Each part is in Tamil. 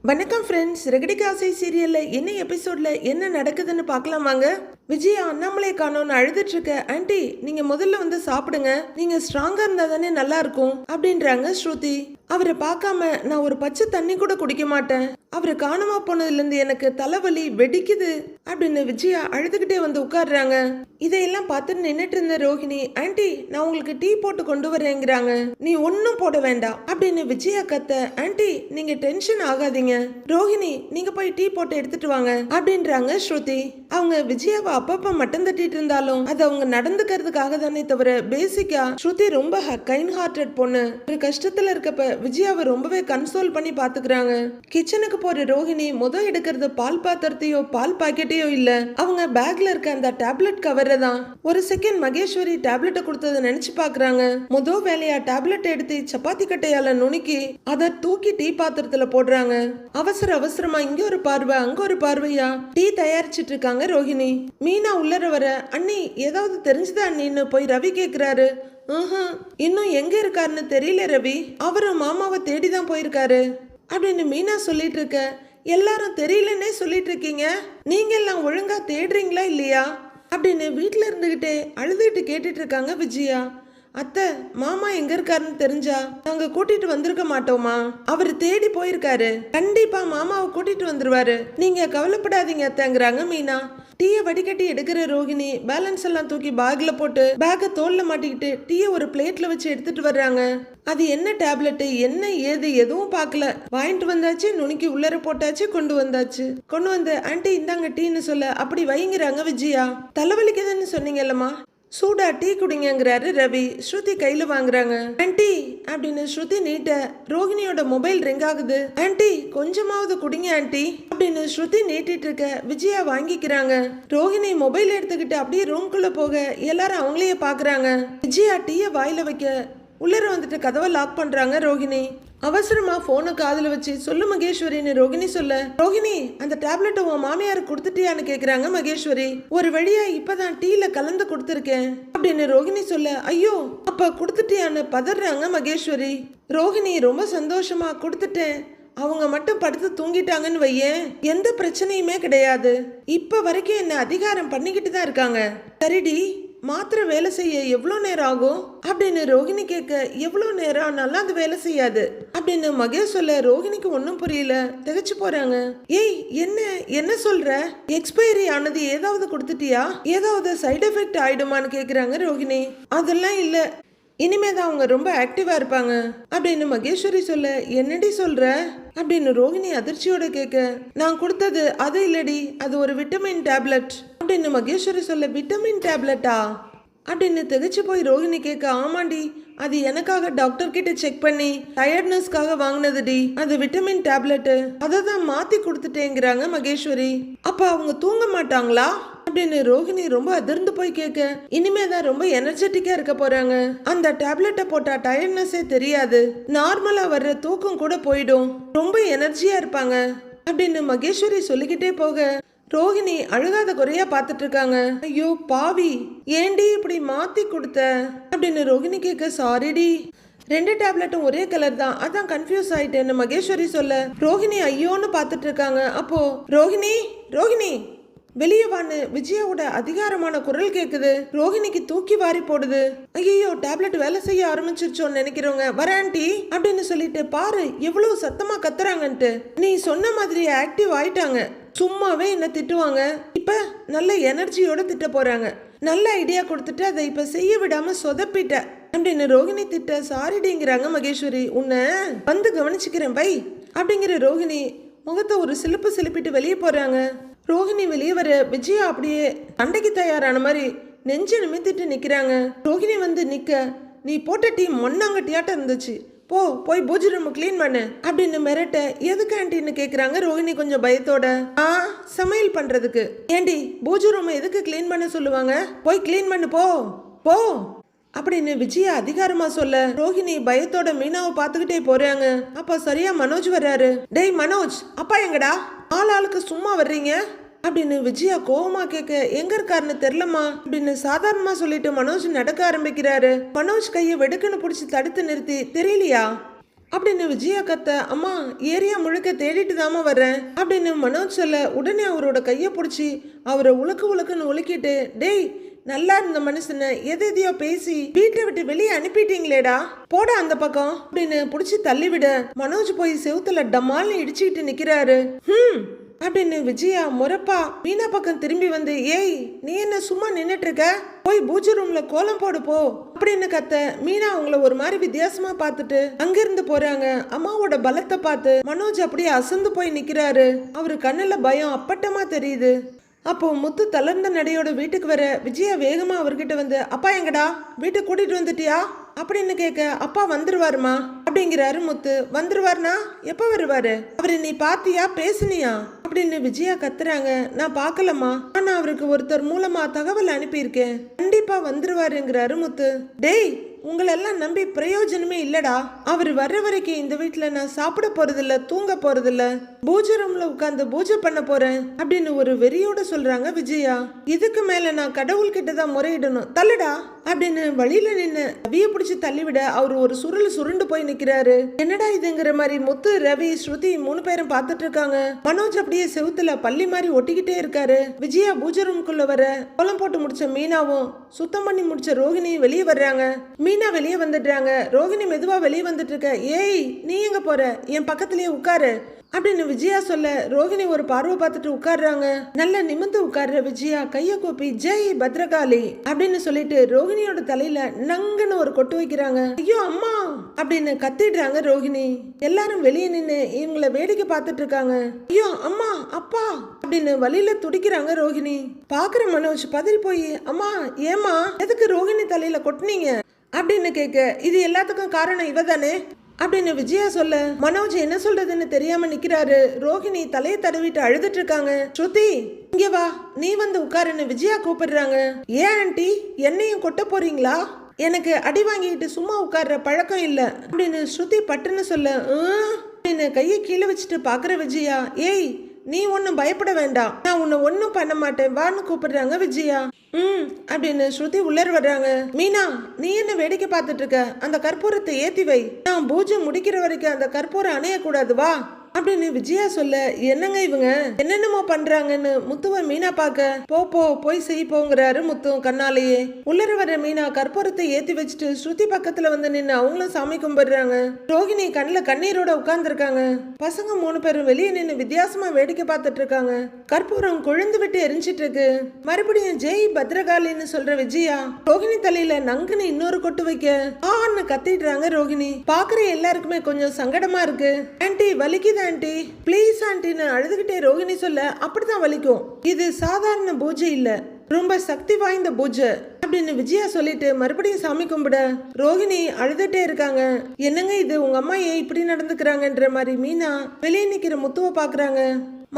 வணக்கம் ஃப்ரெண்ட்ஸ். ரெகடிகா ஆசை சீரியல்ல என்ன எபிசோட்ல என்ன நடக்குதுன்னு பார்க்கலாம் வாங்க. விஜயா அண்ணாமலை காணோன்னு அழுதுட்டு இருக்க. ஆண்டி, நீங்க முதல்ல வந்து சாப்பிடுங்க, நீங்க ஸ்ட்ராங்கா இருந்தா தானே நல்லா இருக்கும் அப்படின்றாங்க ஸ்ருதி. அவரை பார்க்காம நான் ஒரு பச்சை தண்ணி கூட குடிக்க மாட்டேன், அவரை காணாம போனதுல இருந்து எனக்கு தலைவலி வெடிக்குது அப்படின்னு விஜயா அழுதுகிட்டே வந்து உட்கார்றாங்க. இதையெல்லாம் பார்த்துட்டு நின்னுட்டு இருந்த ரோஹிணி, ஆண்டி நான் உங்களுக்கு டீ போட்டு கொண்டு வரேங்கிறாங்க. நீ ஒன்னும் போட வேண்டாம் அப்படின்னு விஜயா கத்த. ஆண்டி நீங்க டென்ஷன் ஆகாதீங்க, ரோஹிணி நீங்க போய் டீ போட்டு எடுத்துட்டு வாங்க அப்படின்றாங்க ஸ்ருதி. அவங்க விஜயாவை அப்பப்ப மட்டம் தட்டிட்டு இருந்தாலும் அது அவங்க நடந்துக்கிறதுக்காக தானே தவிர பேசிக்கா ஸ்ருதி ரொம்ப கைண்ட் ஹார்ட்டட் பொண்ணு. ஒரு கஷ்டத்துல இருக்கப்ப விஜயாவை ரொம்பவே கன்சோல் பண்ணி பாத்துக்கிறாங்க. கிச்சனுக்கு போற ரோஹிணி எடுக்கிறது பால் பாத்திரத்தையோ பால் பாக்கெட்டையோ இல்ல, அவங்க பேக்ல இருக்க அந்த டேப்லெட் கவரை தான். ஒரு செகண்ட் மகேஸ்வரி டேப்லெட்டை கொடுத்ததை நினைச்சு பாக்குறாங்க. வேலையா டேப்லெட் எடுத்து சப்பாத்தி கட்டையால நுணுக்கி அதை தூக்கி டீ பாத்திரத்துல போடுறாங்க. அவசர அவசரமா இங்க ஒரு பார்வை அங்க ஒரு பார்வையா டீ தயாரிச்சிட்டு இருக்காங்க ரோஹிணி. மீனா உள்ளர வர, அண்ணி ஏதாவது தெரிஞ்சுதா அண்ணின்னு போய் ரவி கேக்குறாரு. இன்னும் எங்க இருக்காருன்னு தெரியல ரவி, அவரும் மாமாவை தேடிதான் போயிருக்காரு அப்படின்னு மீனா சொல்லிட்டு இருக்க. எல்லாரும் தெரியலன்னே சொல்லிட்டு இருக்கீங்க, நீங்க எல்லாம் ஒழுங்கா தேடுறீங்களா இல்லையா அப்படின்னு வீட்டுல இருந்துகிட்டே அழுதுகிட்டு கேட்டுட்டு இருக்காங்க விஜயா. அத்தை, மாமா எங்க இருக்காருன்னு தெரிஞ்சா நாங்க கூட்டிட்டு வந்திருக்க மாட்டோமா, அவரு தேடி போயிருக்காரு, கண்டிப்பா மாமாவை கூட்டிட்டு வந்துருவாரு, நீங்க கவலைப்படாதீங்க அத்தைங்கிறாங்க மீனா. டீயை வடிகட்டி எடுக்கிற ரோஹிணி பேலன்ஸ் எல்லாம் தூக்கி பேக்ல போட்டு பேக்கை தோல்ல மாட்டிக்கிட்டு டீயை ஒரு பிளேட்ல வச்சு எடுத்துட்டு வர்றாங்க. அது என்ன டேப்லெட் என்ன ஏது எதுவும் பார்க்கல, வாங்கிட்டு வந்தாச்சு, நுணுக்கி உள்ளர போட்டாச்சு, கொண்டு வந்து ஆண்டி இந்தாங்க டீன்னு சொல்ல அப்படி வைங்கிறாங்க விஜயா. தலைவலிக்குதுன்னு சொன்னீங்கல்லம்மா, சூடா டீ குடிங்கிறாரு ரவி. ஸ்ருதி கையில வாங்குறாங்க. ஆண்டி அப்படின்னு ஸ்ருதி நீட்ட ரோஹிணியோட மொபைல் ரிங் ஆகுது. ஆண்டி கொஞ்சமாவது குடிங்க ஆண்டி அப்படின்னு ஸ்ருதி நீட்டிட்டு இருக்க விஜயா வாங்கிக்கிறாங்க. ரோஹிணி மொபைல் எடுத்துக்கிட்டு அப்படியே ரூம்குள்ள போக எல்லாரும் அவங்களையே பாக்குறாங்க. விஜயா டீய வாயில வைக்க உள்ளர வந்துட்டு கதவை லாக் பண்றாங்க ரோஹிணி. அவசரமா போனை காதுல வச்சு சொல்லு மகேஸ்வரின்னு ரோஹிணி சொல்ல, ரோஹிணி அந்த டேப்லெட் உன் மாமியாருக்கு கொடுத்துட்டியான்னு கேக்குறாங்க மகேஸ்வரி. ஒரு வழியா இப்பதான் டீல கலந்து கொடுத்துருக்கேன் அப்படின்னு ரோஹிணி சொல்ல, ஐயோ அப்ப கொடுத்துட்டியான்னு பதறாங்க மகேஸ்வரி. ரோஹிணி ரொம்ப சந்தோஷமா கொடுத்துட்டேன், அவங்க மட்டும் படுத்து தூங்கிட்டாங்கன்னு வையேன் எந்த பிரச்சனையுமே கிடையாது, இப்ப வரைக்கும் என்ன அதிகாரம் பண்ணிக்கிட்டு தான் இருக்காங்க, சரிடி மாத்திரை வேலை செய்ய எவ்வளோ நேரம் ஆகும் அப்படின்னு ரோஹிணி கேட்க, எவ்வளோ நேரம் ஆனாலும் அது வேலை செய்யாது அப்படின்னு மகேஷ் சொல்ல. ரோஹிணிக்கு ஒன்றும் புரியல, திகச்சு போறாங்க. ஏய் என்ன சொல்ற, எக்ஸ்பைரி ஆனது ஏதாவது கொடுத்துட்டியா, ஏதாவது சைடு எஃபெக்ட் ஆயிடுமான்னு கேக்குறாங்க ரோஹிணி. அதெல்லாம் இல்ல, இனிமேதான் அவங்க ரொம்ப ஆக்டிவா இருப்பாங்க அப்படின்னு மகேஸ்வரி சொல்ல. என்னடி சொல்ற அப்படின்னு ரோஹிணி அதிர்ச்சியோட கேட்க, நான் கொடுத்தது அது இல்லடி, அது ஒரு விட்டமின் டேப்லெட் அப்படின்னு மகேஸ்வரி சொல்ல. விட்டமின் டேப்லெட்டா அப்படின்னு திகச்சு போய் ரோஹிணி கேட்க, ஆமாண்டி அது எனக்காக டாக்டர் கிட்ட செக் பண்ணி டயர்ட்னஸ்க்காக வாங்கினதுடி, அது விட்டமின் டேப்லெட், அதை தான் மாத்தி கொடுத்துட்டேங்கிறாங்க மகேஸ்வரி. அப்ப அவங்க தூங்க மாட்டாங்களா அப்படின்னு ரோஹிணி ரொம்ப அதிர்ந்து போய் கேட்க, இனிமேதான் ரொம்ப எனர்ஜெட்டிக்கா இருக்க போறாங்க, அந்த டேப்லெட்டை போட்டா டயர்ட்னஸே தெரியாது, நார்மலா வர்ற தூக்கம் கூட போயிடும், ரொம்ப எனர்ஜியா இருப்பாங்க அப்படின்னு மகேஸ்வரி சொல்லிக்கிட்டே போக ரோஹிணி அழுகாத குறையா பாத்துட்டு இருக்காங்க. ஐயோ பாவி, ஏண்டி இப்படி மாத்தி கொடுத்த அப்படின்னு ரோஹிணி கேட்க, சாரிடி ரெண்டு டேப்லெட்டும் ஒரே கலர் தான், அதான் கன்ஃபியூஸ் ஆயிட்டேன்னு மகேஸ்வரி சொல்ல. ரோஹிணி ஐயோன்னு பாத்துட்டு இருக்காங்க. அப்போ ரோஹிணி வெளியே வான்னு விஜயாவோட அதிகாரமான குரல் கேக்குது. ரோஹிணிக்கு தூக்கி வாரி போடுது. ஐயோ டேப்லெட் வேலை செய்ய ஆரம்பிச்சிருச்சோன்னு நினைக்கிறவங்க வராண்டி அப்படின்னு சொல்லிட்டு பாரு எவ்வளவு சத்தமா கத்துறாங்கன்ட்டு. நீ சொன்ன மாதிரி ஆக்டிவ் ஆயிட்டாங்க, சும்மாவே என்ன திட்டுவாங்க, இப்ப நல்ல எனர்ஜியோட திட்ட போறாங்க, நல்ல ஐடியா கொடுத்துட்டு அதை இப்ப செய்ய விடாம சொதப்பிட்ட அப்படின்னு ரோஹிணி திட்ட. சாரிடிங்கிறாங்க மகேஸ்வரி. உன்னை வந்து கவனிச்சுக்கிறேன் பை அப்படிங்கிற ரோஹிணி முகத்தை ஒரு சிலுப்பிட்டு வெளியே போறாங்க. ரோஹிணி வெளியே வர விஜயா அப்படியே சண்டைக்கு தயாரான மாதிரி நெஞ்சு நிமித்திட்டு நிக்கிறாங்க. ரோஹிணி வந்து நிக்க, நீ போட்ட டீ மண்ணாங்கட்டியாட்ட இருந்துச்சு, போய் பூஜை ரூம் கிளீன் பண்ணு அப்படின்னு மிரட்ட. எதுக்கு ஆண்டின்னு கேக்குறாங்க ரோஹிணி கொஞ்சம் பயத்தோட. சமையல் பண்றதுக்கு. ஏண்டி பூஜை ரூம் எதுக்கு கிளீன் பண்ண சொல்லுவாங்க, போய் கிளீன் பண்ணு போ அப்படின்னு விஜயா அதிகாரமா சொல்ல. ரோஹிணி பயத்தோட மீனாவை பார்த்துக்கிட்டே போறாங்க. அப்ப சரியா மனோஜ் வர்றாரு. டேய் மனோஜ், அப்பா எங்கடா, ஆளுக்கு சும்மா வர்றீங்க அப்படின்னு விஜயா கோவமா கேட்க, எங்க இருக்காருன்னு தெரியலமா அப்படின்னு சாதாரணமா சொல்லிட்டு மனோஜ் நடக்க ஆரம்பிக்கிறாரு. மனோஜ் கையை வெடுக்குன்னு பிடிச்சி தடுத்து நிறுத்தி, தெரியலையா அப்படின்னு விஜயா கத்த, அம்மா ஏரியா முழுக்க தேடிட்டு தாமா வர்றேன் அப்படின்னு மனோஜ் சொல்ல, உடனே அவரோட கையை பிடிச்சி அவரை உழுக்குன்னு உலுக்கிட்டு, டேய் நல்லா இருந்த மனுஷனை எதையோ பேசி வீட்டை விட்டு வெளியே அனுப்பிட்டீங்களேடா, போட அந்த பக்கம் அப்படின்னு புடிச்சு தள்ளிவிட மனோஜ் போய் செவுத்துல டமால்னு இடிச்சுக்கிட்டு நிக்கிறாரு. அப்படின்னு விஜயா முறப்பா மீனா பக்கம் திரும்பி வந்து, ஏய் நீ என்ன சும்மா நின்னுட்டு இருக்க, போய் பூஜை ரூம்ல கோலம் போடு போ அப்படின்னு கத்த, மீனா அவங்கள ஒரு மாதிரி வித்தியாசமா பார்த்துட்டு அங்கிருந்து போறாங்க. அம்மாவோட பலத்தை பார்த்து மனோஜ் அப்படியே அசந்து போய் நிக்கிறாரு. அவரு கண்ணுல பயம் அப்பட்டமா தெரியுது. அப்போ முத்து தளர்ந்த நடையோட வீட்டுக்கு வர விஜயா வேகமா அவர்கிட்ட வந்து, அப்பா எங்கடா, வீட்டுக்கு கூட்டிட்டு வந்துட்டியா அப்படின்னு கேட்க, அப்பா வந்துருவாருமா அப்படிங்கிறாரு முத்து. வந்துருவாருனா எப்ப வருவாரு, அவரு நீ பாத்தியா பேசுனியா அப்படின்னு விஜயா கத்துறாங்க. நான் பாக்கலம்மா, ஆனா அவருக்கு ஒருத்தர் மூலமா தகவல் அனுப்பியிருக்கேன், கண்டிப்பா வந்துருவாருங்கிறாரு முத்து. டேய் உங்களெல்லாம் நம்பி பிரயோஜனமே இல்லடா, அவர் வர்ற வரைக்கும் இந்த வீட்டுல நான் சாப்பிட போறதில்ல, தூங்க போறதில்ல, பூஜை ரூம்ல உட்காந்து பூஜை பண்ண போறேன் அப்படின்னு ஒரு வெறியோட சொல்றாங்க விஜயா. இதுக்கு மேல நான் கடவுள் கிட்டதான் முறையிடணும், தள்ளுடா அப்படின்னு வழியில நின்னு ரவிய பிடிச்சு தள்ளிவிட அவர் ஒரு சுருண்டு போய் நிக்கிறாரு. என்னடா இதுங்கிற மாதிரி முத்து, ரவி, ஸ்ருதி 3 பேரும் பார்த்துட்டு இருக்காங்க. மனோஜ் அப்படியே செவுத்துல பள்ளி மாதிரி ஒட்டிக்கிட்டே இருக்காரு. விஜயா பூஜை ரூம்குள்ள வர கோலம் போட்டு முடிச்ச மீனாவும் சுத்தம் பண்ணி முடிச்ச ரோகிணியும் வெளியே வர்றாங்க. மீனா வெளியே வந்துடுறாங்க. ரோகிணி மெதுவா வெளியே வந்துட்டு இருக்க, ஏய் நீ எங்க போற, என் பக்கத்திலேயே உட்காரு அப்படின்னு விஜயா சொல்ல, ரோகிணி ஒரு பார்வை பார்த்துட்டு உட்கார்றாங்க. நல்லா நிமிந்து உட்கார்ற விஜயா கைய கூப்பி ஜெய் பத்ரகாளி அப்படின்னு சொல்லிட்டு ரோகிணியோட தலையில நங்குன்னு ஒரு கொட்டு வைக்கிறாங்க. ஐயோ அம்மா அப்படின்னு கத்திடுறாங்க ரோகிணி. எல்லாரும் வெளியே நின்று இவங்களை வேடிக்கை பார்த்துட்டு இருக்காங்க. ஐயோ அம்மா அப்பா அப்படின்னு வழியில துடிக்கிறாங்க ரோகிணி. பாக்குற மனோஜ் பதறி போய், அம்மா ஏமா எதுக்கு ரோகிணி தலையில கொட்டினீங்க அப்படின்னு கேட்க, இது எல்லாத்துக்கும் காரணம் இவ தானே அப்படின்னு விஜயா சொல்ல, மனோஜ் என்ன சொல்றதுன்னு தெரியாம நிக்கிறாரு. ரோகிணி தலையை தடவிட்டு அழுதுட்டு இருக்காங்க. ஸ்ருதி இங்க வா, நீ வந்து உட்காருன்னு விஜயா கூப்பிடுறாங்க. ஏன் ஆண்டி என்னையும் கொட்ட போறீங்களா, எனக்கு அடி வாங்கிட்டு சும்மா உட்கார்ற பழக்கம் இல்ல அப்படின்னு ஸ்ருதி பட்டுன்னு சொல்ல, அப்படின்னு கையை கீழே வச்சுட்டு பாக்குற விஜயா, ஏய் நீ ஒன்னும் பயப்பட வேண்டாம், நான் உன்னை ஒன்னும் பண்ண மாட்டேன் வான்னு கூப்பிடுறாங்க விஜயா. அப்படின்னு ஸ்ருதி உள்ளர் வர்றாங்க. மீனா நீ என்ன வேடிக்கை பார்த்துட்டு இருக்க, அந்த கற்பூரத்தை ஏத்தி வை, நான் பூஜை முடிக்கிற வரைக்கும் அந்த கற்பூரம் அணையக்கூடாது வா அப்படின்னு விஜயா சொல்ல, என்னங்க இவங்க என்னென்னமோ பண்றாங்கன்னு முத்துவ மீனா பார்க்க, போய் செய் போங்கிறாரு முத்து கண்ணாலேயே. உள்ளர வர மீனா கற்பூரத்தை ஏத்தி வச்சுட்டு ஸ்ருதி பக்கத்துல வந்து நின்று அவங்களும் சாமி கும்பிடுறாங்க. ரோகிணி கண்ணுல கண்ணீரோட உட்கார்ந்து இருக்காங்க. பசங்க 3 பேரும் வெளியே நின்று வித்தியாசமா வேடிக்கை பார்த்துட்டு இருக்காங்க. கற்பூரம் கொழுந்து விட்டு எரிஞ்சிட்டு இருக்கு. மறுபடியும் ஜெய் பத்ரகாளின்னு சொல்ற விஜயா ரோகிணி தலையில நங்குன்னு இன்னொரு கொட்டு வைக்க, ஆன்னு கத்திடுறாங்க ரோகிணி. பாக்குற எல்லாருக்குமே கொஞ்சம் சங்கடமா இருக்கு. ஆன்டி வலிக்குது ஆண்டி ப்ளீஸ் ஆண்டின்னு அழுதுகிட்டே ரோகிணி சொல்ல, அப்படிதான் வலிக்கும், இது சாதாரண பூஜை இல்ல, ரொம்ப சக்தி வாய்ந்த பூஜை அப்படின்னு விஜயா சொல்லிட்டு மறுபடியும் சாமி கும்பிட ரோகிணி அழுதுட்டே இருக்காங்க. என்னங்க இது உங்க அம்மா ஏன் இப்படி நடந்துக்கிறாங்கன்ற மாதிரி மீனா வெளியே நிக்கிற முத்துவை பாக்குறாங்க.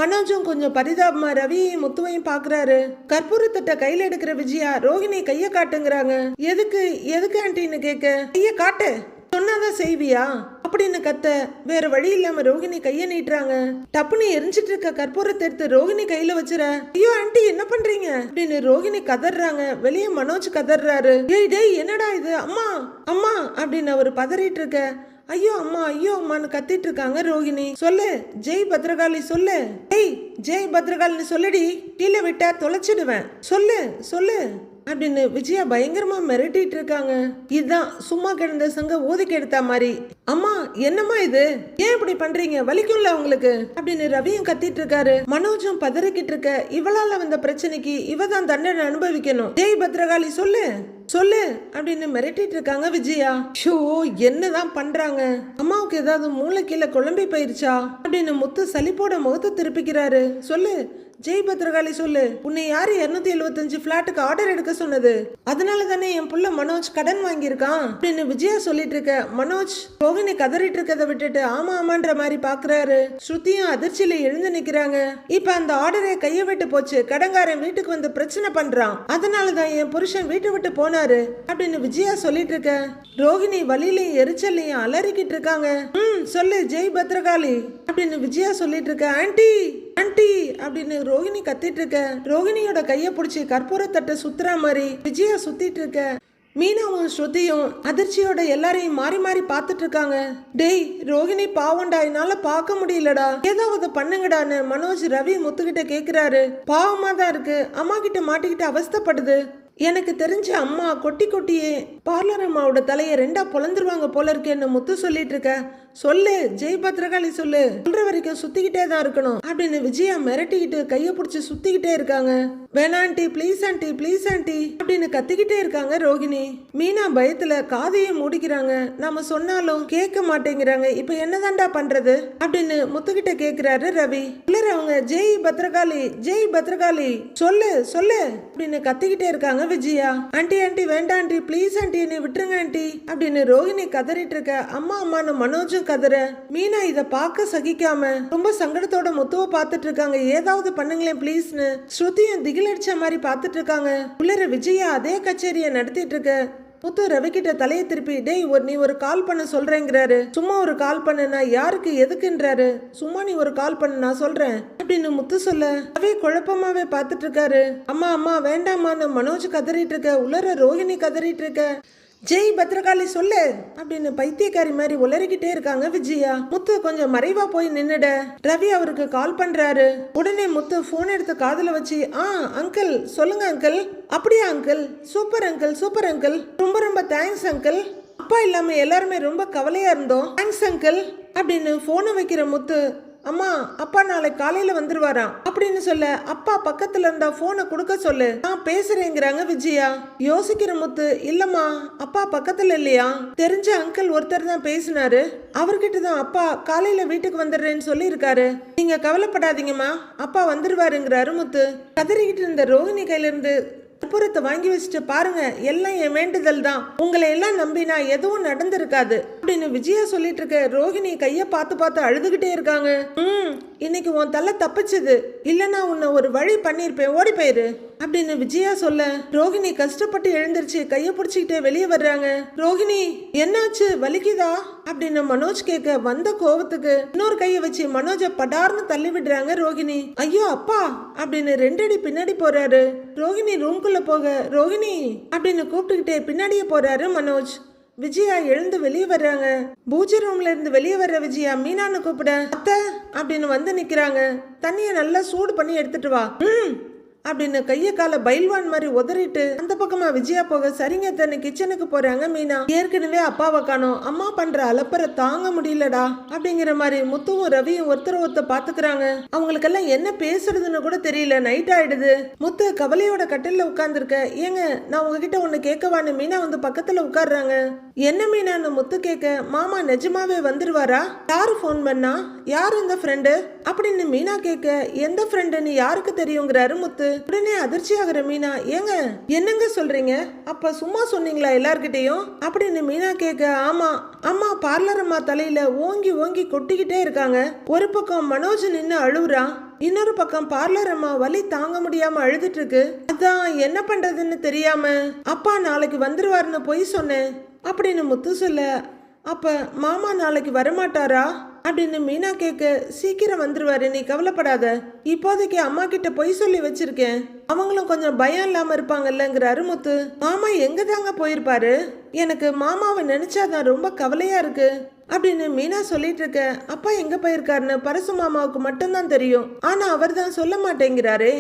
மனோஜும் கொஞ்சம் பரிதாபமா ரவியையும் முத்துவையும் பாக்குறாரு. கற்பூரத்தட்ட கையில எடுக்கிற விஜயா ரோகிணி கைய காட்டுங்கிறாங்க. எதுக்கு ஆண்டின்னு கேட்க, கைய காட்டு சொன்னாதான் செய்வியா அப்படின்னு கத்த, வேற வழி இல்லாம ரோகிணி கைய நீட்டுறாங்க. டப்புன்னு எரிஞ்சிட்டு இருக்க கற்பூரத்தை எடுத்து ரோகிணி கையில வச்சுற, ஐயோ ஆண்டி என்ன பண்றீங்க அப்படின்னு ரோகிணி கதறாங்க. வெளியே மனோஜ் கதறாரு, டேய் என்னடா இது, அம்மா அம்மா அப்படின்னு அவர் பதறிட்டு இருக்க, ஐயோ அம்மான்னு கத்திட்டு இருக்காங்க ரோகிணி. சொல்லு ஜெய் பத்ரகாளி சொல்லு, ஏய் ஜெய் பத்ரகாளின்னு சொல்லுடி, கீழே விட்டா தொலைச்சிடுவேன், சொல்லு அப்படின்னு விஜயா பயங்கரமா மிரட்டிட்டு இருக்காங்க. இதுதான் சும்மா கிடந்த சங்க ஊதிக்கு எடுத்த மாதிரி. அம்மா என்னம்மா இது, ஏன் இப்படி பண்றீங்க, வலிக்கும்ல உங்களுக்கு அப்படின்னு ரவியும் கத்திட்டு இருக்காரு. மனோஜும் பதறிக்கிட்டு இருக்க, இவளால வந்த பிரச்சனைக்கு இவ தான் தண்டனை அனுபவிக்கணும், ஜெய் பத்ரகாளி சொல்லு அப்படின்னு மிரட்டிட்டு இருக்காங்க விஜயா. ஷோ என்னதான் பண்றாங்க, அம்மாவுக்கு ஏதாவது மூளை கீழே குழம்பி போயிருச்சா அப்படின்னு முத்து சலிப்போட முகத்தை திருப்பிக்கிறாரு. சொல்லு ஜெய் பத்ரகாளி சொல்லு, உன்னை யாரு 275 பிளாட்டுக்கு ஆர்டர் எடுக்க சொன்னது, அதனால தானே என் புள்ள மனோஜ் கடன் வாங்கியிருக்கான் அப்படின்னு விஜயா சொல்லிட்டு இருக்க. மனோஜ் ரோகிணி கதறிட்டு இருக்கதை விட்டுட்டு ஆமான்ற மாதிரி பாக்குறாரு. ஸ்ருதியும் அதிர்ச்சியில எழுந்து நிக்கிறாங்க. இப்ப அந்த ஆர்டரை கைய விட்டு போச்சு, கடன்காரன் வீட்டுக்கு வந்து பிரச்சனை பண்றான், அதனாலதான் என் புருஷன் வீட்டை விட்டு போனாரு அப்படின்னு விஜயா சொல்லிட்டு இருக்க. ரோகிணி வலியிலையும் எரிச்சல்லையும் அலறிக்கிட்டு இருக்காங்க. சொல்லு ஜெய் பத்ரகாளி அப்படின்னு விஜயா சொல்லிட்டு இருக்க. ஆண்டி அப்படின்னு ரோகிணி கத்திட்டு இருக்க. ரோகிணியோட கைய பிடிச்சி கற்பூரத்தட்டை சுத்துற மாதிரி விஜயா சுத்திட்டு இருக்க. மீனாவும் ஸ்ருதியும் அதிர்ச்சியோட எல்லாரையும் மாறி மாறி பார்த்துட்டு இருக்காங்க. டேய் ரோஹிணி பாவம்டா, என்னால பார்க்க முடியலடா, ஏதாவது பண்ணுங்கடான்னு மனோஜ் ரவி முத்துக்கிட்ட கேக்குறாரு. பாவமா தான் இருக்கு, அம்மா கிட்ட மாட்டிக்கிட்டு அவஸ்தைப்படுது. எனக்கு தெரிஞ்ச அம்மா கொட்டி கொட்டியே பார்லர் அம்மாவோட தலையை ரெண்டா பொழந்துருவாங்க போல இருக்கேன்னு முத்து சொல்லிட்டு இருக்க. சொல்லு ஜெய் பத்ரகாளி சொல்லு, சொல்ற வரைக்கும் சுத்திக்கிட்டே தான் இருக்கணும் அப்படின்னு விஜயா மிரட்டிக்கிட்டு கைய பிடிச்சி சுத்திக்கிட்டே இருக்காங்க. வேணா aunty please aunty please aunty அப்படின்னு கத்திக்கிட்டே இருக்காங்க ரோகிணி. மீனா பயத்துல காதையை மூடிக்கிறாங்க. நாம சொன்னாலும் கேட்க மாட்டேங்கிறாங்க. இப்ப என்னதான்டா பண்றது அப்படின்னு முத்துக்கிட்ட கேக்குறாரு ரவி. அவங்க ஜெய் பத்ரகாளி ஜெய் பத்ரகாளி சொல்லு சொல்லு அப்படின்னு கத்திக்கிட்டே இருக்காங்க விஜயா. ஆண்டி ஆண்டி வேண்டாம் ஆண்டி ப்ளீஸ் ஆண்டி நீ விட்டுருங்க ஆண்டி அப்படின்னு ரோஹிணி கதறிட்டு இருக்க. அம்மா அம்மான்னு மனோஜும் கதற. மீனா இத பார்க்க சகிக்காம ரொம்ப சங்கடத்தோட முத்துவ பார்த்துட்டு இருக்காங்க. ஏதாவது பண்ணுங்களேன் ப்ளீஸ்னு. ஸ்ருதியும் திகிலடிச்ச மாதிரி பார்த்துட்டு இருக்காங்க. உள்ளர விஜயா அதே கச்சேரியை நடத்திட்டு இருக்க. முத்து ரவி கிட்ட தலையை திருப்பி டேய் நீ ஒரு கால் பண்ண சொல்றேங்கிறாரு. சும்மா ஒரு கால் பண்ணுனா யாருக்கு எதுக்குன்றாரு. சும்மா நீ ஒரு கால் பண்ணு நான் சொல்றேன் அப்படின்னு முத்து சொல்ல ரவி குழப்பமாவே பார்த்துட்டு இருக்காரு. அம்மா அம்மா வேண்டாமான்னு மனோஜ் கதறிட்டு இருக்க. உள்ளர ரோஹிணி கதறிட்டு இருக்க. ஜெய் பத்ரகாளி சொல்லு அப்படின்னு பைத்தியக்காரி மாதிரி உளறிக்கிட்டே இருக்காங்க விஜயா. முத்து கொஞ்சம் மறைவா போய் நின்னுட. ரவி அவருக்கு கால் பண்றாரு. உடனே முத்து போன் எடுத்து காதுல வச்சு அங்கிள் சொல்லுங்க அங்கிள். அப்படியா uncle, super uncle super uncle, ரொம்ப ரொம்ப தேங்க்ஸ் அங்கிள். அப்பா இல்லாம எல்லாருமே ரொம்ப கவலையா இருந்தோம், தேங்க்ஸ் அங்கிள் அப்படின்னு போனை வைக்கிற முத்து. அம்மா அப்பா நாளைக்கு காலையில வந்துருவாராம் அப்படின்னு சொல்ல அப்பா பக்கத்துல இருந்தா போனை கொடுக்க சொல்லு நான் பேசுறேங்கிறாங்க விஜயா. யோசிக்கிற முத்து இல்லம்மா அப்பா பக்கத்துல இல்லையா, தெரிஞ்ச அங்கிள் ஒருத்தர் தான் பேசினாரு, அவர்கிட்ட தான் அப்பா காலையில வீட்டுக்கு வந்துடுறேன்னு சொல்லி இருக்காரு. நீங்க கவலைப்படாதீங்கம்மா அப்பா வந்துருவாருங்கிறாரு முத்து. கதறிக்கிட்டு இருந்த ரோஹிணி கையில இருந்து கற்பூரத்தை வாங்கி வச்சுட்டு பாருங்க எல்லாம் என் வேண்டுதல் தான், உங்களை எல்லாம் நம்பினா எதுவும் நடந்திருக்காது அப்படின்னு விஜயா சொல்லிட்டு இருக்க. ரோஹிணி கைய பார்த்து பார்த்து அழுதுகிட்டே இருக்காங்க. இன்னைக்கு உன் தலை தப்பிச்சது, இல்லைன்னா உன்னை ஒரு வழி பண்ணிருப்பேன், ஓடி போயிரு அப்படின்னு விஜயா சொல்ல ரோஹிணி கஷ்டப்பட்டு எழுந்திருச்சு கைய பிடிச்சிக்கிட்டே வெளியே வர்றாங்க. ரோஹிணி என்னாச்சு வலிக்குதா அப்படின்னு மனோஜ் கேட்க வந்த கோவத்துக்கு இன்னொரு கைய வச்சு மனோஜ படார்னு தள்ளி விடுறாங்க ரோஹிணி. ஐயோ அப்பா அப்படின்னு 2 அடி பின்னாடி போறாரு. ரோஹிணி ரூம்குள்ள போக ரோஹிணி அப்படின்னு கூப்பிட்டுக்கிட்டே பின்னாடியே போறாரு மனோஜ். விஜயா எழுந்து வெளியே வர்றாங்க. பூஜை ரூம்ல இருந்து வெளியே வர்ற விஜயா மீனான்னு கூப்பிட அத்தை அப்படின்னு வந்து நிக்கிறாங்க. தண்ணியை நல்லா சூடு பண்ணி எடுத்துட்டு வா அப்படின்னு கைய கால பைல்வான் மாதிரி உதறிட்டு அந்த பக்கமா விஜயா போக சரிங்க தண்ணி கிச்சனுக்கு போறாங்க மீனா. ஏற்கனவே அப்பாவை காணோம், அம்மா பண்ற அலப்பற தாங்க முடியலடா அப்படிங்கிற மாதிரி முத்துவும் ரவியும் ஒருத்தர் பாத்துக்கிறாங்க. அவங்களுக்கெல்லாம் என்ன பேசுறதுன்னு கூட தெரியல. நைட் ஆயிடுது. முத்து கவலையோட கட்டில உட்கார்ந்துருக்க. ஏங்க நான் உங்ககிட்ட ஒண்ணு கேட்கவான்னு மீனா வந்து பக்கத்துல உட்கார்றாங்க. என்ன மீனான்னு முத்து கேட்க மாமா நிஜமாவே வந்துருவாரா, யாரு போன் பண்ணா, யாரு இந்த ஃப்ரெண்டு அப்படின்னு மீனா கேட்க எந்த ஃப்ரெண்டுன்னு யாருக்கு தெரியுங்கிறாரு முத்து. உடனே அதிர்ச்சி ஆகுற மீனா ஏங்க என்னங்க சொல்றீங்க, அப்ப சும்மா சொன்னீங்களா எல்லார்கிட்டையும் அப்படின்னு மீனா கேட்க ஆமா அம்மா பார்லர் அம்மா தலையில ஓங்கி ஓங்கி கொட்டிக்கிட்டே இருக்காங்க. ஒரு பக்கம் மனோஜ் நின்னு அழுவுறான், இன்னொரு பக்கம் பார்லர் அம்மா வலி தாங்க முடியாம அழுதுட்டு இருக்கு. அதான் என்ன பண்றதுன்னு தெரியாம அப்பா நாளைக்கு வந்துருவாருன்னு பொய் சொன்னேன் அப்படின்னு முத்து சொல்ல அப்ப மாமா நாளைக்கு வரமாட்டாரா அப்படின்னு மீனா கேட்க சீக்கிரம் வந்துருவாரு நீ கவலைப்படாத, இப்போதைக்கு அம்மா கிட்ட பொய் சொல்லி வச்சிருக்கேன், அவங்களும் கொஞ்சம் பயம் இல்லாம இருப்பாங்கல்லங்கிறாரு முத்து. மாமா எங்க தாங்க போயிருப்பாரு, எனக்கு மாமாவை நினைச்சாதான் ரொம்ப கவலையா இருக்கு அப்படின்னு மீனா சொல்லிட்டு இருக்க. அப்பா எங்க போயிருக்காருன்னு பரசு மாமாவுக்கு மட்டும்தான் தெரியும், ஆனா அவர் தான் சொல்ல மாட்டேங்கிறாரே.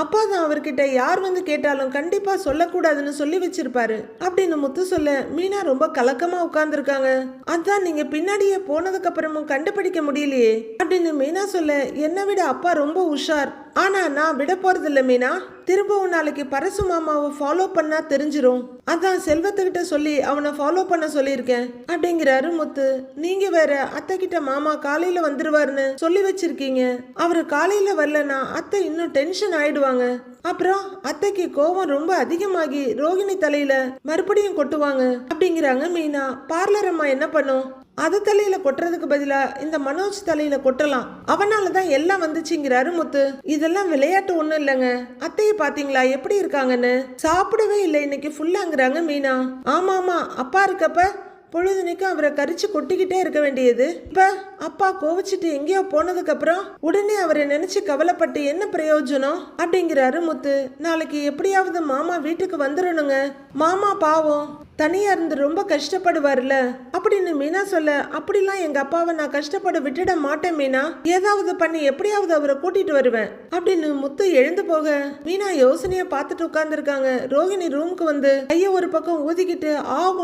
அப்பா தான் அவர்கிட்ட யார் வந்து கேட்டாலும் கண்டிப்பா சொல்லக்கூடாதுன்னு சொல்லி வச்சிருப்பாரு அப்படின்னு முத்து சொல்ல மீனா ரொம்ப கலக்கமா உட்கார்ந்துருக்காங்க. அதான் நீங்க பின்னாடியே போனதுக்கு அப்புறமும் கண்டுபிடிக்க முடியலையே அப்படின்னு மீனா சொல்ல என்னை விட அப்பா ரொம்ப உஷார், ஆனா நான் விட போறது இல்ல மீனா, திரும்பவும் நாளைக்கு பரசு மாமாவை ஃபாலோ பண்ணா தெரிஞ்சிரும், அதான் செல்வத்துக்கிட்ட சொல்லி அவனை ஃபாலோ பண்ண சொல்லியிருக்கேன் அப்படிங்கிறாரு முத்து. நீங்க வேற அத்தை கிட்ட மாமா காலையில வந்துருவாருன்னு சொல்லி வச்சிருக்கீங்க, அவரு காலையில வரலன்னா அத்தை இன்னும் டென்ஷன் ஆயிடுவாங்க, அப்புறம் அத்தைக்கு கோபம் ரொம்ப அதிகமாகி ரோகிணி தலையில மறுபடியும் கொட்டுவாங்க அப்படிங்கிறாங்க மீனா. பார்லர் அம்மா என்ன பண்ணும், அது தலையில கொட்டுறதுக்கு பதிலா இந்த மனோஜ் தலையில கொட்டலாம், அவனாலதான் எல்லாம் வந்துச்சுங்கிறாரு முத்து. இதெல்லாம் விளையாட்டு ஒண்ணும் இல்லைங்க, அத்தையை பாத்தீங்களா எப்படி இருக்காங்கன்னு, சாப்பிடவே இல்லை இன்னைக்கு ஃபுல்லாங்கிறாங்க மீனா. ஆமா ஆமா அப்பா இருக்கப்ப பொழுதுனைக்கும் அவரை கரிச்சு கொட்டிக்கிட்டே இருக்க வேண்டியது. இப்ப அப்பா கோவிச்சுட்டு எங்கேயோ போனதுக்கு அப்புறம் உடனே அவரை நினைச்சு கவலைப்பட்டு என்ன பிரயோஜனம் அப்படிங்கிறாரு முத்து. நாளைக்கு எப்படியாவது மாமா வீட்டுக்கு வந்துடணுங்க. மாமா பாவம் தனியா இருந்து ரொம்ப கஷ்டப்படுவார்ல அப்படின்னு மீனா சொல்ல, அப்படிலாம் எங்க அப்பாவை நான் கஷ்டப்பட விட்டுட மாட்டேன் மீனா, ஏதாவது பண்ணி எப்படியாவது அவரை கூட்டிட்டு வருவேன் அப்படின்னு முத்து எழுந்து போக மீனா யோசனையா பார்த்துட்டு உட்கார்ந்துருக்காங்க. ரோஹிணி ரூமுக்கு வந்து கைய ஒரு பக்கம் ஊதிக்கிட்டு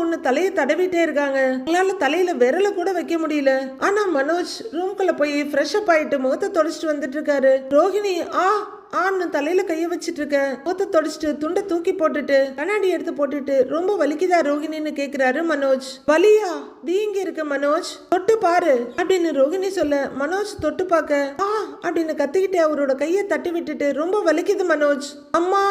ஒன்னு தலையை தடவிட்டே இருக்காங்க. அவங்களால தலையில விரல கூட வைக்க முடியல. ஆனா மனோஜ் ரூம்குள்ள போய் ஃப்ரெஷ் அப் ஆயிட்டு முகத்தை தொடச்சிட்டு வந்துட்டு இருக்காரு. ரோஹிணி ஆன்னு தலையில கைய வச்சிட்டு இருக்க, முகத்தை தொடச்சிட்டு துண்டை தூக்கி போட்டுட்டு கண்ணாடி எடுத்து போட்டுட்டு ரொம்ப வலிக்குதா ரோஹிணின்னு கேக்குறாரு மனோஜ். வலியா? வீங்க இருக்கு மனோஜ், தொட்டு பாரு அப்படின்னு ரோஹிணி சொல்ல மனோஜ் தொட்டு பார்க்க அப்படின்னு கத்திக்கிட்டு அவரோட கையை தட்டி விட்டுட்டு ரொம்ப வலிக்குது மனோஜ் அம்மா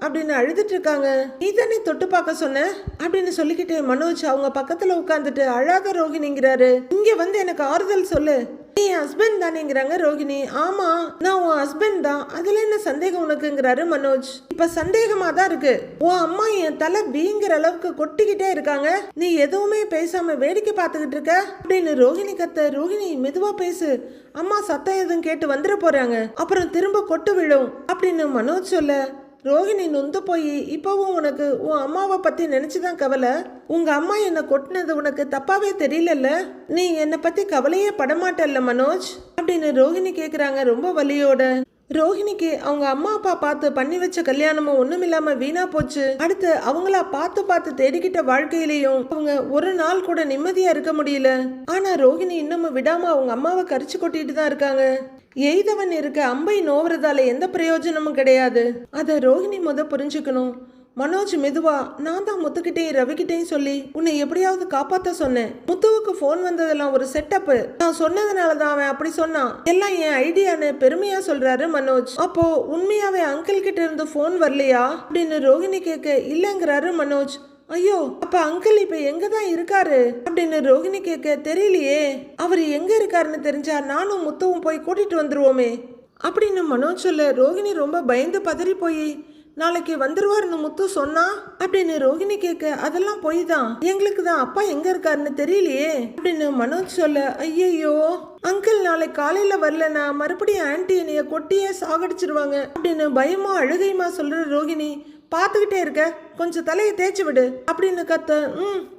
அப்படின்னு அழுதுட்டு இருக்காங்க. நீ தானே தொட்டு பார்க்க சொன்ன அப்படின்னு சொல்லிக்கிட்டு மனோஜ் அவங்க பக்கத்துல உட்காந்துட்டு அழாத ரோஹிணிங்கிறாரு. இங்க வந்து எனக்கு ஆறுதல் சொல்லு, நீ ஹஸ்பண்ட் தானேங்கிறாங்க ரோஹிணி. ஆமா நான் உன் ஹஸ்பண்ட் தான், அதுல என்ன சந்தேகம் உனக்குங்கிறாரு மனோஜ். இப்ப சந்தேகமா தான் இருக்கு. உன் அம்மா என் தலை வீங்கிற அளவுக்கு கொட்டிக்கிட்டே இருக்காங்க, நீ எதுவுமே பேசாம வேடிக்கை பார்த்துக்கிட்டு இருக்க அப்படின்னு ரோஹிணி கத்த. ரோஹிணி மெதுவா பேசு, அம்மா சத்தம் எதுவும் கேட்டு வந்துட போறாங்க, அப்புறம் திரும்ப கொட்டு விழும் அப்படின்னு மனோஜ் சொல்ல ரோஹிணி நொந்து போய் இப்பவும் உனக்கு உன் அம்மாவை பத்தி நினைச்சுதான் கவலை. உங்க அம்மா என்னை கொட்டினது உனக்கு தப்பாவே தெரியலல்ல, நீ என்னை பத்தி கவலையே படமாட்டல்ல மனோஜ் அப்படின்னு ரோஹிணி கேக்குறாங்க ரொம்ப வலியோட. ரோஹிணிக்கு அவங்க அம்மா அப்பா பார்த்து பண்ணி வச்ச கல்யாணமும் ஒண்ணுமில்லாம வீணா போச்சு. அடுத்து அவங்களா பார்த்து தேடிக்கிட்ட வாழ்க்கையிலையும் அவங்க ஒரு நாள் கூட நிம்மதியா இருக்க முடியல. ஆனா ரோஹிணி இன்னமும் விடாம அவங்க அம்மாவை கரிச்சு கொட்டிட்டு தான் இருக்காங்க. எய்தவன் இருக்க அம்பை நோவுறதால எந்த பிரயோஜனமும் கிடையாது. அத ரோஹிணி புரிஞ்சுக்கணும். மனோஜ் மெதுவா, நான் தான் முத்துக்கிட்டையும் ரவிக்கிட்டையும் சொல்லி உன்னை எப்படியாவது காப்பாத்த சொன்னேன். முத்துவுக்கு போன் வந்ததெல்லாம் ஒரு செட்டப், நான் சொன்னதுனாலதான் அவன் அப்படி சொன்னான், எல்லாம் என் ஐடியான்னு பெருமையா சொல்றாரு மனோஜ். அப்போ உண்மையாவே அங்கிள் கிட்ட இருந்து போன் வரலையா அப்படின்னு ரோஹிணி கேட்க இல்லங்கிறாரு மனோஜ். ஐயோ அப்ப அங்கிள் இப்ப எங்கதான் இருக்காரு அப்படின்னு ரோஹிணி கேட்க தெரியலையே, அவர் எங்க இருக்காருன்னு தெரிஞ்சா நானும் முத்துவும் போய் கூட்டிட்டு வந்துருவோமே அப்படின்னு மனோஜ் சொல்ல ரோஹிணி ரொம்ப பயந்து பதறி போய் நாளைக்கு வந்துருவாருன்னு முத்து சொன்னா அப்படின்னு ரோஹிணி கேட்க அதெல்லாம் போய் தான், எங்களுக்கு தான் அப்பா எங்க இருக்காருன்னு தெரியலையே அப்படின்னு மனோஜ் சொல்ல ஐயோ அங்கிள் நாளைக்கு காலையில வரலன்னா மறுபடியும் ஆன்டி என்னைய கொட்டியே சாகடிச்சிருவாங்க அப்படின்னு பயமா அழுகையுமா சொல்ற ரோஹிணி. பார்த்துக்கிட்டே இருக்க, கொஞ்சம் தலையை தேய்ச்சி விடு அப்படின்னு கத்த.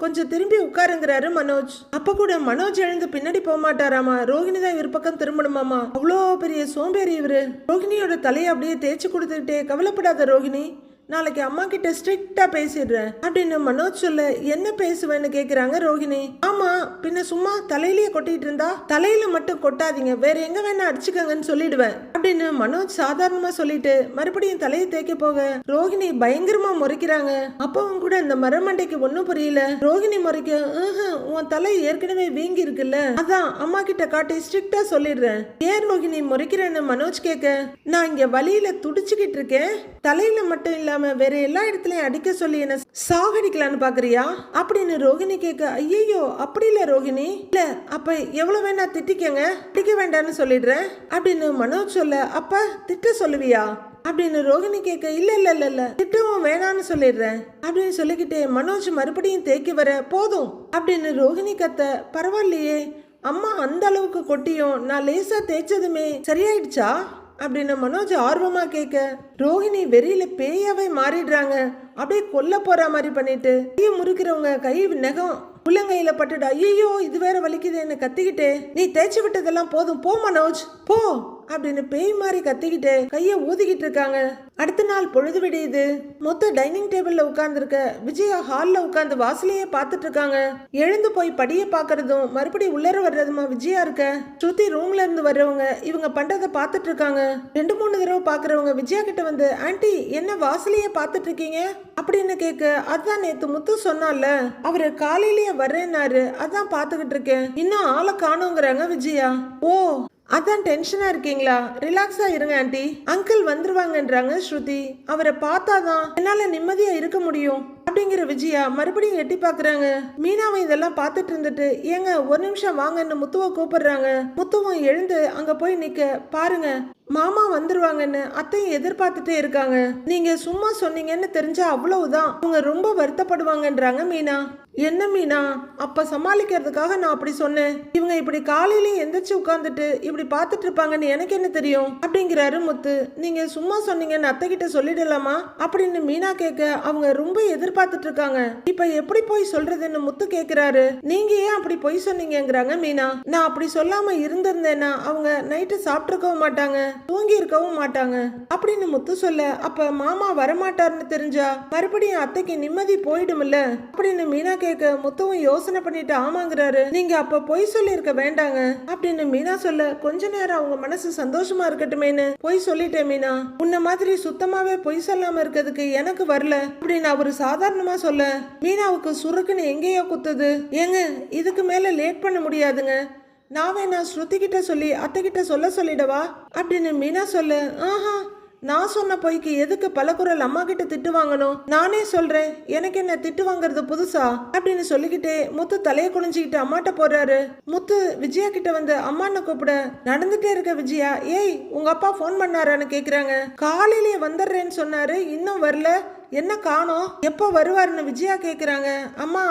கொஞ்சம் திரும்பி உட்காருங்கிறாரு மனோஜ். அப்ப கூட மனோஜ் எழுந்து பின்னாடி போக மாட்டாராமா, ரோஹிணி தான் இவர் பக்கம் திரும்பணுமாமா. அவ்வளோ பெரிய சோம்பேறி இவரு. ரோஹிணியோட தலையை அப்படியே தேய்ச்சி கொடுத்துக்கிட்டே கவலைப்படாத ரோஹிணி, நாளைக்கு அம்மா கிட்ட ஸ்ட்ரிக்டா பேசிடுறேன் அப்படின்னு மனோஜ் சொல்ல என்ன பேசுவேன்னு கேக்குறாங்க ரோஹிணி. ஆமா பின்ன சும்மா தலையிலேயே கொட்டிட்டு இருந்தா தலையில மட்டும் கொட்டாதீங்க, வேற எங்க வேணா அடிச்சுக்கங்கன்னு சொல்லிடுவேன் அப்படின்னு மனோஜ் சாதாரணமா சொல்லிட்டு மறுபடியும் தலையை தேய்க்க போக ரோஹிணி பயங்கரமா முறைக்கிறாங்க. அப்பவும் கூட இந்த மரமண்டைக்கு ஒன்னும் புரியல. ரோஹிணி முறைக்க உன் தலை ஏற்கனவே வீங்கி இருக்குல்ல, அதான் அம்மா கிட்ட காட்டி ஸ்ட்ரிக்டா சொல்லிடுறேன். ஏன் ரோஹிணி முறைக்கிறேன்னு மனோஜ் கேட்க நான் இங்க வலியில துடிச்சுக்கிட்டு இருக்கேன், தலையில மட்டும் இல்லாம வேற எல்லா இடத்துலயும் அடிக்க சொல்லி என்ன சாகடிக்கலான்னு பாக்குறியா அப்படின்னு ரோஹிணி கேட்க ஐயோ அப்படி இல்ல ரோஹிணி, இல்ல அப்ப எவ்வளவு வேணா திட்டிக்கங்க, அடிக்க வேண்டாம்னு சொல்லிடுறேன் அப்படின்னு மனோஜ் சொல்ல அப்ப திட்ட சொல்லுவியா அப்படின்னு ரோஹிணி கேட்க இல்ல திட்டவும் வேணான்னு சொல்லிடுறேன் அப்படின்னு சொல்லிக்கிட்டே மனோஜ் மறுபடியும் தேக்கி வர போதும் அப்படின்னு ரோஹிணி கத்த. பரவாயில்லையே அம்மா அந்த அளவுக்கு கொட்டியும் நான் லேசா தேய்ச்சதுமே சரியாயிடுச்சா அப்படின்னு மனோஜ் ஆர்வமா கேட்க ரோஹிணி வெறியில பேயாவே மாறிடுறாங்க. அப்படியே கொல்ல போற மாதிரி பண்ணிட்டு கையை முறுக்கிறவங்க கை நகம் உள்ளங்கையில பட்டுடா ஐயோ இது வேற வலிக்குதுன்னு கத்திக்கிட்டு நீ தேய்ச்சி விட்டதெல்லாம் போதும் போ மனோஜ் போ அப்படின்னு பேய் மாதிரி கத்திக்கிட்டு கைய ஊதிக்கிட்டு இருக்காங்க. அடுத்த நாள் பொழுது விடியுது. மொத்த டைனிங் டேபிள்ல உட்கார்ந்துருக்க விஜயா ஹால்ல உட்கார்ந்து வாசலையே பார்த்துட்டு இருக்காங்க. எழுந்து போய் படிய பாக்குறதும் மறுபடியும் உள்ளர வர்றதுமா விஜயா இருக்க. ஸ்ருதி ரூம்ல இருந்து வர்றவங்க இவங்க பண்றத பார்த்துட்டு இருக்காங்க. 2-3 தடவை பாக்குறவங்க விஜயா கிட்ட வந்து ஆன்ட்டி என்ன வாசலையே பார்த்துட்டு இருக்கீங்க அப்படின்னு கேட்க அதான் நேத்து முத்து சொன்னால அவரு காலையிலேயே வர்றேன்னாரு, அதான் பாத்துக்கிட்டு இருக்கேன், இன்னும் ஆளை காணோங்கிறாங்க விஜயா. ஓ அதான் டென்ஷனா இருக்கீங்களா, ரிலாக்ஸா இருங்க ஆண்டி, அங்கிள் வந்துருவாங்கன்றாங்க ஸ்ருதி, அவரை பார்த்தாதான் என்னால நிம்மதியா இருக்க முடியும் அப்படிங்கிற விஜயா மறுபடியும் எட்டி பாக்குறாங்க. மீனாவை இதெல்லாம் பார்த்துட்டு இருந்துட்டு ஏங்க ஒரு நிமிஷம் வாங்கன்னு முத்துவை கூப்பிடுறாங்க. முத்துவும் எழுந்து அங்க போய் நிக்க பாருங்க மாமா வந்துருவாங்கன்னு அத்தையும் எதிர்பார்த்துட்டே இருக்காங்க. நீங்க சும்மா சொன்னீங்கன்னு தெரிஞ்சா அவ்வளவுதான், அவங்க ரொம்ப வருத்தப்படுவாங்கன்றாங்க மீனா. என்ன மீனா, அப்ப சமாளிக்கிறதுக்காக நான் அப்படி சொன்னேன். இவங்க இப்படி காலையில எந்திரிச்சு உட்கார்ந்துட்டு இப்படி பார்த்துட்டு இருப்பாங்கன்னு எனக்கு என்ன தெரியும் அப்படிங்கிறாரு முத்து. நீங்க சும்மா சொன்னீங்கன்னு அத்தை கிட்ட சொல்லிடலாமா அப்படின்னு மீனா கேட்க அவங்க ரொம்ப எதிர்பார்த்துட்டு இருக்காங்க. இப்ப எப்படி போய் சொல்றதுன்னு முத்து கேக்குறாரு. நீங்க ஏன் அப்படி போய் சொன்னீங்கிறாங்க மீனா. நான் அப்படி சொல்லாம இருந்திருந்தேன்னா அவங்க நைட்டு சாப்பிட்டுருக்கவும் மாட்டாங்க, தூங்கி இருக்கவும் மாட்டாங்க அப்படின்னு முத்து சொல்ல, அப்ப மாமா வரமாட்டாருன்னு தெரிஞ்சா மறுபடியும் அத்தைக்கு நிம்மதி போயிடும்ல அப்படின்னு மீனா கேட்க முத்துவும் யோசனை பண்ணிட்டு ஆமாங்கிறாரு. நீங்க அப்ப பொய் சொல்லி இருக்க வேண்டாங்க அப்படின்னு மீனா சொல்ல, கொஞ்ச நேரம் அவங்க மனசு சந்தோஷமா இருக்கட்டுமேனு பொய் சொல்லிட்டேன் மீனா. உன்ன மாதிரி சுத்தமாவே பொய் சொல்லாம இருக்கிறதுக்கு எனக்கு வரல அப்படின்னு அவரு சாதாரணமா சொல்ல, மீனாவுக்கு சுருக்குன்னு எங்கேயோ குத்துது. ஏங்க இதுக்கு மேல லேட் பண்ண முடியாதுங்க, நான் வேணா ஸ்ருதி கிட்ட சொல்லி அத்தை கிட்ட சொல்லிடவா அப்படின்னு மீனா சொல்ல, ஆஹா நான் சொன்ன பொய்க்கு எதுக்கு பல குரல் அம்மா கிட்ட திட்டு வாங்கணும், நானே சொல்றேன், எனக்கு என்ன திட்டு வாங்குறது புதுசா அப்படின்னு சொல்லிக்கிட்டே முத்து தலையை குனிஞ்சுக்கிட்டு அம்மாட்ட போறாரு. முத்து விஜயா கிட்ட வந்து அம்மான்னு கூப்பிட, நடந்துட்டே இருக்க விஜயா, ஏய் உங்க அப்பா போன் பண்ணாரான்னு கேக்குறாங்க. காலையிலேயே வந்துடுறேன்னு சொன்னாரு, இன்னும் வரல, என்ன காணோம், எப்போ வருவாருன்னு விஜயா கேக்குறாங்க. அம்மா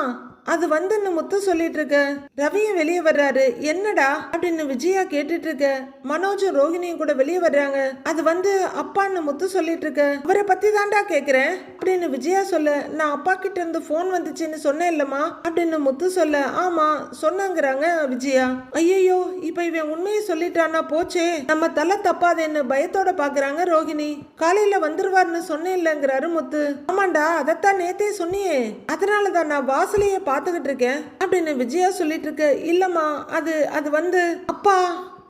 அது வந்துன்னு முத்து சொல்லிட்டு இருக்க, ரவியும் வெளியே வர்றாரு. என்னடா அப்படின்னு விஜயா கேட்டுட்டு இருக்க, மனோஜும் ரோஹிணியும் கூட வெளியே வர்றாங்க. அது வந்து அப்பான்னு முத்து சொல்லிட்டு இருக்க, அவரை பத்தி தாண்டா கேக்குறேன் அப்படின்னு விஜயா சொல்ல, நான் அப்பா கிட்ட இருந்து போன் வந்துச்சுன்னு சொன்னேன் இல்லம்மா அப்படின்னு முத்து சொல்ல, ஆமா சொன்னாங்கிறாங்க விஜயா. ஐயோ இப்ப இவன் உண்மையை சொல்லிட்டானா போச்சே, நம்ம தலை தப்பாதேன்னு பயத்தோட பாக்குறாங்க ரோஹிணி. காலையில வந்துருவாருன்னு சொன்னேன் இல்லங்கிறாரு முத்து. ஆமாண்டா அதைத்தான் நேத்தே சொன்னியே, அதனாலதான் நான் வாசலையே பார்த்துக்கிட்டு இருக்கேன் அப்படின்னு விஜயா சொல்லிட்டு இருக்க. இல்லம்மா அது அது வந்து அப்பா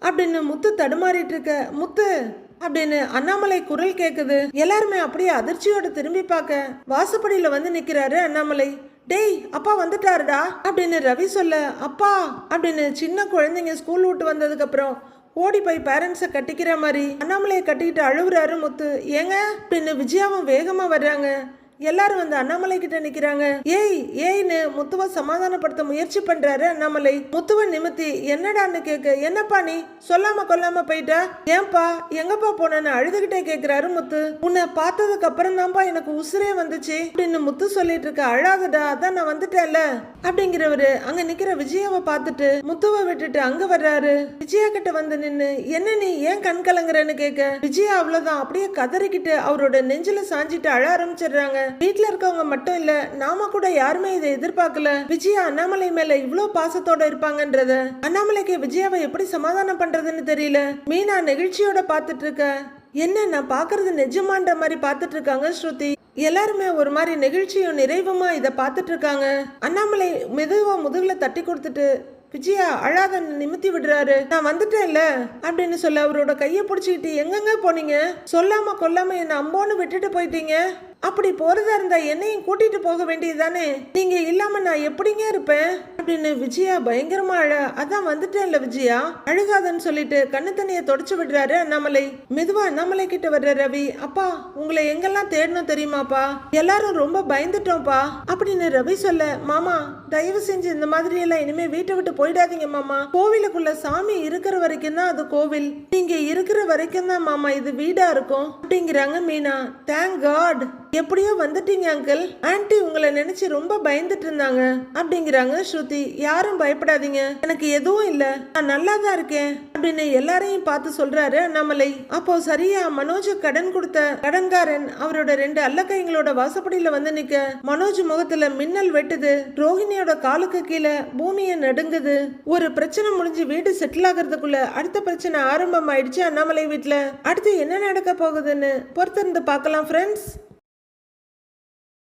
அப்படின்னு முத்து தடுமாறிட்டு இருக்க. முத்து அப்படின்னு அண்ணாமலை குரல் கேக்குது. எல்லாருமே அப்படியே அதிர்ச்சியோட திரும்பி பார்க்க வாசப்படியில வந்து நிக்கிறாரு அண்ணாமலை. டேய் அப்பா வந்துட்டாருடா அப்படின்னு ரவி சொல்ல, அப்பா அப்படின்னு சின்ன குழந்தைங்க ஸ்கூல் விட்டு வந்ததுக்கு அப்புறம் ஓடி போய் பேரண்ட்ஸை கட்டிக்கிற மாதிரி அண்ணாமலையை கட்டிக்கிட்டு அழுவுறாரு முத்து. ஏங்க அப்படின்னு விஜயாவும் வேகமா வர்றாங்க. எல்லாரும் வந்து அண்ணாமலை கிட்ட நிக்கிறாங்க. ஏய் ஏய்னு முத்துவ சமாதானப்படுத்த முயற்சி பண்றாரு அண்ணாமலை. முத்துவ நிமித்தி என்னடான்னு கேட்க, என்னப்பா நீ சொல்லாம கொல்லாம போயிட்ட, ஏன்பா எங்கப்பா போனன்னு அழுதுகிட்டே கேக்குறாரு முத்து. உன்னை பார்த்ததுக்கு அப்புறம் தான்ப்பா எனக்கு உசுரே வந்துச்சு அப்படின்னு முத்து சொல்லிட்டு இருக்க. அழாதடா அதான் நான் வந்துட்டேன்ல அப்படிங்கிறவரு அங்க நிக்கிற விஜயாவை பார்த்துட்டு முத்துவை விட்டுட்டு அங்க வர்றாரு. விஜயா கிட்ட வந்து நின்னு, என்ன நீ ஏன் கண் கலங்குறன்னு கேட்க, விஜயா அவ்வளவுதான் அப்படியே கதறிக்கிட்டு அவரோட நெஞ்சில சாஞ்சிட்டு அழ ஆரம்பிச்சிடுறாங்க. வீட்டுல இருக்கவங்க மட்டும் இல்ல, நாம கூட யாருமே இதை எதிர்பார்க்கல. விஜயா அண்ணாமலை மேல இவ்வளவு பாசத்தோட இருப்பாங்கன்றத. அண்ணாமலைக்கு விஜயாவை எப்படி சமாதானம் பண்றதுன்னு தெரியல. மீனா நெகிழ்ச்சியோட பாத்துட்டு இருக்க. என்ன நான் பாக்குறது நிஜமான்ற மாதிரி பாத்துட்டு இருக்காங்க ஸ்ருதி. எல்லாருமே ஒரு மாதிரி நெகிழ்ச்சியும் நிறைவுமா இதை பாத்துட்டு இருக்காங்க. அண்ணாமலை மெதுவா முதுகுல தட்டி கொடுத்துட்டு விஜயா அழாத நிமித்தி விடுறாரு. நான் வந்துட்டேன்ல அப்படின்னு சொல்ல அவரோட கையை பிடிச்சிக்கிட்டு, எங்கெங்க போனீங்க, சொல்லாம கொல்லாம என்ன அம்போன்னு விட்டுட்டு போயிட்டீங்க, அப்படி போறதா இருந்தா என்னையும் கூட்டிட்டு போக வேண்டியதுதானே, நீங்க இல்லாம நான் எப்படிங்க இருப்பேன் அப்படின்னு விஜயா பயங்கரமா அழ. அதான் வந்துட்டேன்ல விஜயா அழுகாதன்னு சொல்லிட்டு கண்ணு தண்ணியை தொடச்சு விடுறாரு அண்ணாமலை. மெதுவா அண்ணாமலை கிட்ட வர்ற ரவி, அப்பா உங்களை எங்கெல்லாம் தேடணும் தெரியுமாப்பா, எல்லாரும் ரொம்ப பயந்துட்டோம்ப்பா அப்படின்னு ரவி சொல்ல, மாமா தயவு செஞ்சு இந்த மாதிரி எல்லாம் இனிமே வீட்டை விட்டு போயிடாதீங்க மாமா, கோவிலுக்குள்ள சாமி இருக்கிற வரைக்கும் தான் அது கோவில், நீங்க இருக்கிற வரைக்கும் தான் மாமா இது வீடா இருக்கும் அப்படிங்கிறாங்க மீனா. தேங்க் காட் எப்படியோ வந்துட்டீங்க அங்கிள், ஆன்ட்டி உங்களை நினைச்சு ரொம்ப பயந்துட்டு இருந்தாங்க அப்படிங்கிறாங்க ஸ்ருதி. யாரும் பயப்படாதீங்க, எனக்கு எதுவும் இல்ல, நான் நல்லா தான் இருக்கேன் அப்படின்னு எல்லாரையும் பார்த்து சொல்றாரு அண்ணாமலை. அப்போ சரியா மனோஜ் கடன் கொடுத்த கடன்காரன் அவரோட 2 அல்லக்கைங்களோட வாசப்படியில வந்து நிக்க, மனோஜ் முகத்துல மின்னல் வெட்டுது, ரோஹிணியோட காலுக்கு கீழே பூமியை நடுங்குது. ஒரு பிரச்சனை முடிஞ்சு வீடு செட்டில் ஆகிறதுக்குள்ள அடுத்த பிரச்சனை ஆரம்பம் ஆயிடுச்சு அண்ணாமலை வீட்டுல. அடுத்து என்ன நடக்க போகுதுன்னு பொறுத்திருந்து பார்க்கலாம் ஃப்ரெண்ட்ஸ்.